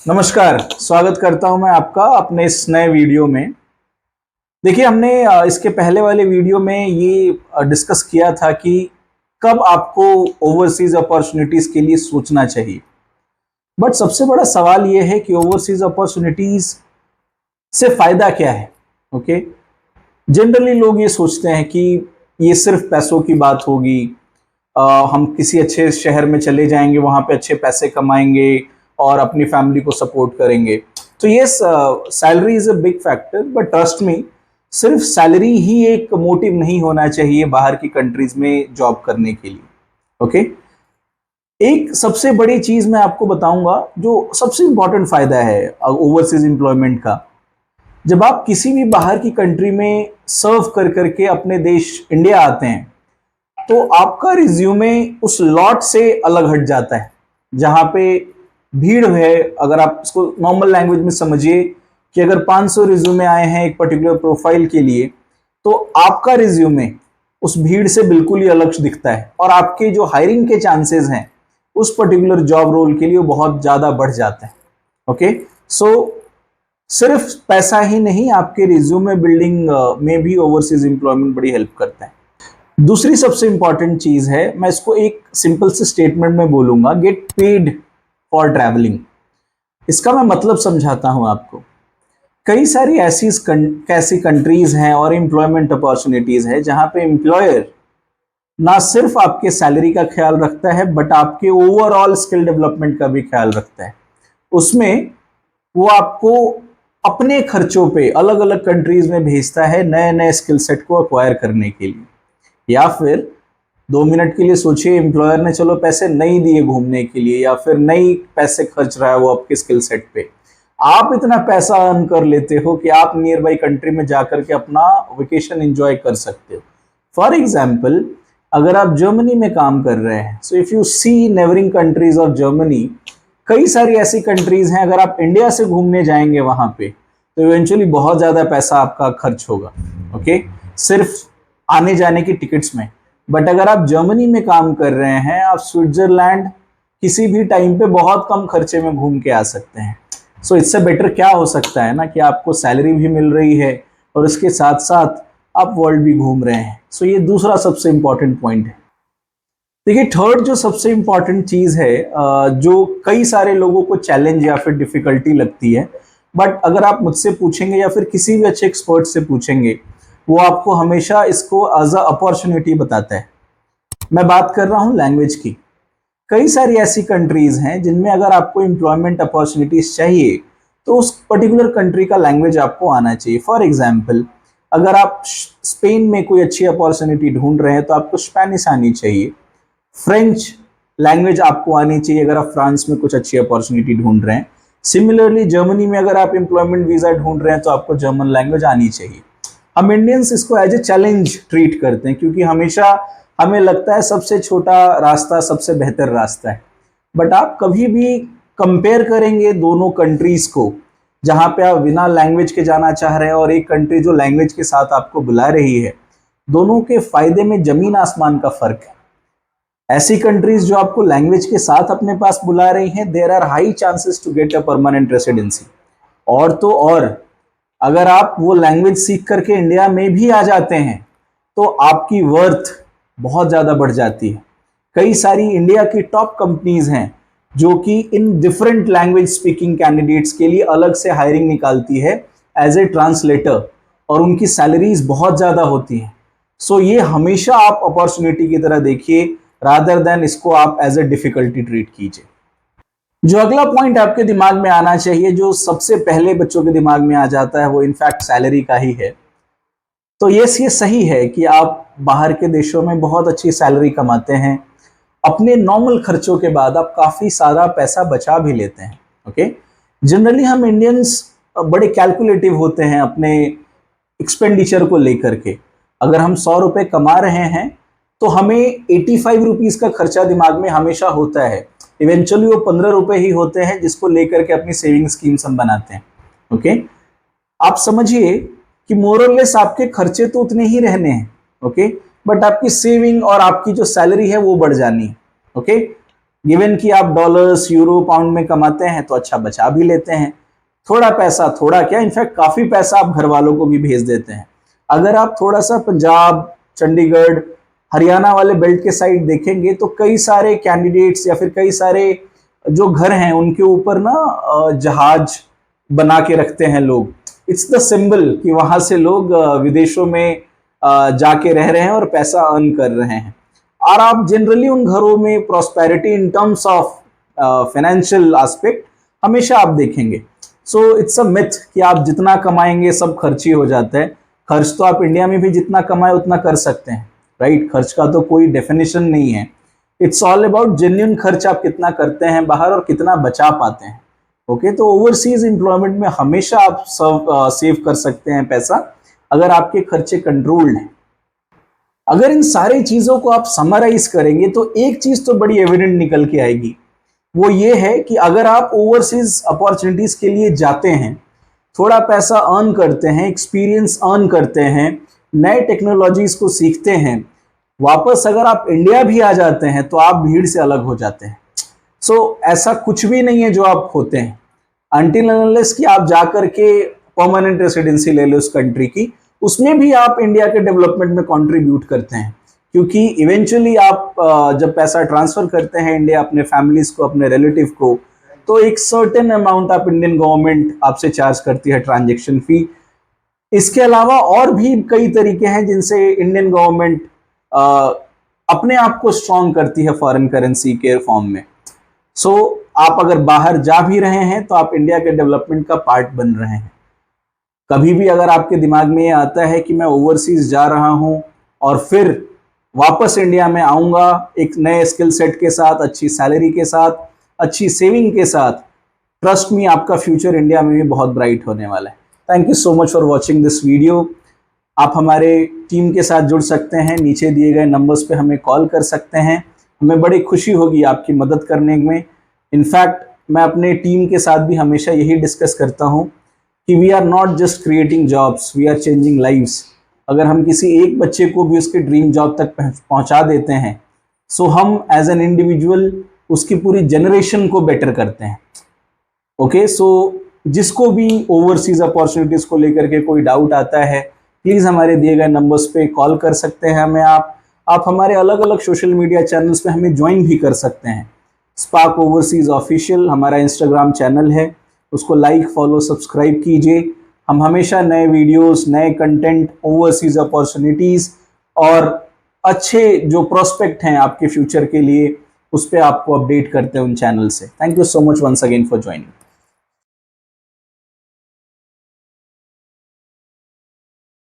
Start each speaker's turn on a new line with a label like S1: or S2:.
S1: नमस्कार, स्वागत करता हूं मैं आपका अपने इस नए वीडियो में। देखिए, हमने इसके पहले वाले वीडियो में ये डिस्कस किया था कि कब आपको ओवरसीज अपॉर्चुनिटीज के लिए सोचना चाहिए। बट सबसे बड़ा सवाल ये है कि ओवरसीज अपॉर्चुनिटीज से फायदा क्या है। ओके, जनरली लोग ये सोचते हैं कि ये सिर्फ पैसों की बात होगी। हम किसी अच्छे शहर में चले जाएंगे, वहां पे अच्छे पैसे कमाएंगे और अपनी फैमिली को सपोर्ट करेंगे। तो ये salary is a big factor, but trust me, सिर्फ सैलरी ही एक मोटिव नहीं होना चाहिए बाहर की कंट्रीज में जॉब करने के लिए। ओके, एक सबसे बड़ी चीज मैं आपको बताऊंगा जो सबसे इंपॉर्टेंट फायदा है ओवरसीज एम्प्लॉयमेंट का। जब आप किसी भी बाहर की कंट्री में सर्व कर करके अपने देश इंडिया आते हैं, तो आपका रिज्यूमे उस लॉट से अलग हट जाता है। जहां पे भीड़ है, अगर आप इसको नॉर्मल लैंग्वेज में समझिए कि अगर 500 रिज्यूमे आए हैं एक पर्टिकुलर प्रोफाइल के लिए, तो आपका रिज्यूमे उस भीड़ से बिल्कुल ही अलग दिखता है और आपके जो हायरिंग के चांसेस हैं उस पर्टिकुलर जॉब रोल के लिए वो बहुत ज्यादा बढ़ जाते हैं। ओके, सो सिर्फ पैसा ही नहीं, आपके रिज्यूमे बिल्डिंग में भी ओवरसीज एम्प्लॉयमेंट बड़ी हेल्प करता है। दूसरी सबसे इंपॉर्टेंट चीज है, मैं इसको एक सिंपल से स्टेटमेंट में बोलूंगा, गेट पेड फॉर ट्रैवलिंग। इसका मैं मतलब समझाता हूं आपको। कई सारी ऐसी कंट्रीज हैं और एम्प्लॉयमेंट अपॉर्चुनिटीज है जहां पे एम्प्लॉयर ना सिर्फ आपके सैलरी का ख्याल रखता है, बट आपके ओवरऑल स्किल डेवलपमेंट का भी ख्याल रखता है। उसमें वो आपको अपने खर्चों पे अलग अलग कंट्रीज में भेजता है नए नए स्किल सेट को अक्वायर करने के लिए। या फिर 2 मिनट के लिए सोचिए, एम्प्लॉयर ने चलो पैसे नहीं दिए घूमने के लिए, या फिर नहीं पैसे खर्च रहा है वो आपके स्किल सेट पे, आप इतना पैसा अर्न कर लेते हो कि आप नियर बाई कंट्री में जाकर के अपना वेकेशन एंजॉय कर सकते हो। फॉर एग्जाम्पल, अगर आप जर्मनी में काम कर रहे हैं, so if you see neighbouring countries of Germany, कई सारी ऐसी कंट्रीज हैं, अगर आप इंडिया से घूमने जाएंगे वहां पे, तो इवेंचुअली बहुत ज्यादा पैसा आपका खर्च होगा। ओके, सिर्फ आने जाने की टिकट्स में। बट अगर आप जर्मनी में काम कर रहे हैं, आप स्विट्जरलैंड किसी भी टाइम पे बहुत कम खर्चे में घूम के आ सकते हैं। सो इससे बेटर क्या हो सकता है ना, कि आपको सैलरी भी मिल रही है और उसके साथ साथ आप वर्ल्ड भी घूम रहे हैं। सो ये दूसरा सबसे इंपॉर्टेंट पॉइंट है। देखिए, थर्ड जो सबसे इंपॉर्टेंट चीज है, जो कई सारे लोगों को चैलेंज या फिर डिफिकल्टी लगती है, बट अगर आप मुझसे पूछेंगे या फिर किसी भी अच्छे एक्सपर्ट से पूछेंगे, वो आपको हमेशा इसको एज अ अपॉर्चुनिटी बताता है। मैं बात कर रहा हूं लैंग्वेज की। कई सारी ऐसी कंट्रीज हैं जिनमें अगर आपको एम्प्लॉयमेंट अपॉर्चुनिटीज चाहिए, तो उस पर्टिकुलर कंट्री का लैंग्वेज आपको आना चाहिए। फॉर एग्जाम्पल, अगर आप स्पेन में कोई अच्छी अपॉर्चुनिटी ढूंढ रहे हैं, तो आपको स्पेनिश आनी चाहिए। फ्रेंच लैंग्वेज आपको आनी चाहिए अगर आप फ्रांस में कुछ अच्छी अपॉर्चुनिटी ढूंढ रहे हैं। सिमिलरली, जर्मनी में अगर आप एम्प्लॉयमेंट वीजा ढूंढ रहे हैं, तो आपको जर्मन लैंग्वेज आनी चाहिए। हम इंडियंस इसको एज ए चैलेंज ट्रीट करते हैं, क्योंकि हमेशा हमें लगता है सबसे छोटा रास्ता सबसे बेहतर रास्ता है। बट आप कभी भी कंपेयर करेंगे दोनों कंट्रीज को, जहां पे आप बिना लैंग्वेज के जाना चाह रहे हैं और एक कंट्री जो लैंग्वेज के साथ आपको बुला रही है, दोनों के फायदे में जमीन आसमान का फर्क है। ऐसी कंट्रीज जो आपको लैंग्वेज के साथ अपने पास बुला रही हैं, there are high chances to get a permanent residency. और तो और, अगर आप वो लैंग्वेज सीख करके इंडिया में भी आ जाते हैं, तो आपकी वर्थ बहुत ज्यादा बढ़ जाती है। कई सारी इंडिया की टॉप कंपनीज हैं जो कि in different language speaking candidates के लिए अलग से हायरिंग निकालती है एज ए ट्रांसलेटर, और उनकी सैलरीज बहुत ज्यादा होती हैं। सो ये हमेशा आप अपॉर्चुनिटी की तरह देखिए, रादर देन इसको आप एज ए डिफिकल्टी ट्रीट कीजिए। जो अगला पॉइंट आपके दिमाग में आना चाहिए, जो सबसे पहले बच्चों के दिमाग में आ जाता है, वो इनफैक्ट सैलरी का ही है। तो ये सही है कि आप बाहर के देशों में बहुत अच्छी सैलरी कमाते हैं, अपने नॉर्मल खर्चों के बाद आप काफी सारा पैसा बचा भी लेते हैं। ओके, जनरली हम इंडियंस बड़े कैलकुलेटिव होते हैं अपने एक्सपेंडिचर को लेकर के। अगर हम 100 रुपए कमा रहे हैं, तो हमें 85 रुपीज का खर्चा दिमाग में हमेशा होता है। इवेंचुअली वो 15 रुपए ही होते हैं जिसको लेकर के अपनी सेविंग स्कीम्स हम बनाते हैं। ओके, आप समझिए कि मोरलेस आपके खर्चे तो उतने ही रहने हैं। ओके, बट आपकी सेविंग और आपकी जो सैलरी है वो बढ़ जानी है। ओके, गिवन कि आप डॉलर्स, यूरो, पाउंड में कमाते हैं तो अच्छा बचा भी लेते हैं। थोड़ा पैसा, थोड़ा क्या, इनफैक्ट काफी पैसा आप घर वालों को भी भेज देते हैं। अगर आप थोड़ा सा पंजाब, चंडीगढ़, हरियाणा वाले बेल्ट के साइड देखेंगे तो कई सारे कैंडिडेट्स या फिर कई सारे जो घर हैं उनके ऊपर ना जहाज बना के रखते हैं लोग। इट्स द सिंबल कि वहां से लोग विदेशों में जाके रह रहे हैं और पैसा अर्न कर रहे हैं। और आप जनरली उन घरों में prosperity in terms of financial aspect हमेशा आप देखेंगे। सो इट्स अ मिथ कि आप जितना कमाएंगे सब खर्च ही हो जाता है। खर्च तो आप इंडिया में भी जितना कमाए उतना कर सकते हैं, राइट? खर्च का तो कोई डेफिनेशन नहीं है। इट्स ऑल अबाउट जेन्युइन खर्च आप कितना करते हैं बाहर और कितना बचा पाते हैं। ओके, तो ओवरसीज एम्प्लॉयमेंट में हमेशा आप सेव कर सकते हैं पैसा अगर आपके खर्चे कंट्रोल्ड हैं। अगर इन सारी चीजों को आप समराइज करेंगे तो एक चीज तो बड़ी एविडेंट निकल के आएगी, वो ये है कि अगर आप ओवरसीज अपॉर्चुनिटीज के लिए जाते हैं, थोड़ा पैसा अर्न करते हैं, एक्सपीरियंस अर्न करते हैं, नए टेक्नोलॉजीज को सीखते हैं, वापस अगर आप इंडिया भी आ जाते हैं तो आप भीड़ से अलग हो जाते हैं। सो ऐसा कुछ भी नहीं है जो आप खोते हैं, अनटिल अनलेस कि आप जाकर के परमानेंट रेसिडेंसी ले लो उस कंट्री की, उसमें भी आप इंडिया के डेवलपमेंट में कंट्रीब्यूट करते हैं। क्योंकि इवेंचुअली आप जब पैसा ट्रांसफर करते हैं इंडिया अपने फैमिलीज को, अपने रिलेटिव को, तो एक सर्टेन अमाउंट आप इंडियन गवर्नमेंट आपसे चार्ज करती है ट्रांजैक्शन फी। इसके अलावा और भी कई तरीके हैं जिनसे इंडियन गवर्नमेंट अपने आप को स्ट्रॉन्ग करती है फॉरेन करेंसी के फॉर्म में। सो आप अगर बाहर जा भी रहे हैं तो आप इंडिया के डेवलपमेंट का पार्ट बन रहे हैं। कभी भी अगर आपके दिमाग में ये आता है कि मैं ओवरसीज जा रहा हूं और फिर वापस इंडिया में आऊंगा एक नए स्किल सेट के साथ, अच्छी सैलरी के साथ, अच्छी सेविंग के साथ, ट्रस्ट मी आपका फ्यूचर इंडिया में भी बहुत ब्राइट होने वाला है। Thank you so much for watching this video. आप हमारे टीम के साथ जुड़ सकते हैं, नीचे दिए गए नंबर्स पे हमें कॉल कर सकते हैं। हमें बड़ी खुशी होगी आपकी मदद करने में। इनफैक्ट मैं अपने टीम के साथ भी हमेशा यही डिस्कस करता हूँ कि we are not just creating jobs, we are changing lives. अगर हम किसी एक बच्चे को भी उसके ड्रीम जॉब तक पहुँचा देते हैं, सो हम एज एन इंडिविजुअल उसकी पूरी जनरेशन को बेटर करते हैं। ओके, सो जिसको भी ओवरसीज अपॉर्चुनिटीज़ को लेकर के कोई डाउट आता है, प्लीज़ हमारे दिए गए नंबर्स पे कॉल कर सकते हैं हमें। आप हमारे अलग अलग सोशल मीडिया चैनल्स पे हमें ज्वाइन भी कर सकते हैं। स्पार्क ओवरसीज ऑफिशियल हमारा इंस्टाग्राम चैनल है, उसको लाइक, फॉलो, सब्सक्राइब कीजिए। हम हमेशा नए वीडियोस, नए कंटेंट, ओवरसीज अपॉर्चुनिटीज़ और अच्छे जो प्रोस्पेक्ट हैं आपके फ्यूचर के लिए, उस पर आपको अपडेट करते हैं उन चैनल से। Thank you so much once again for joining.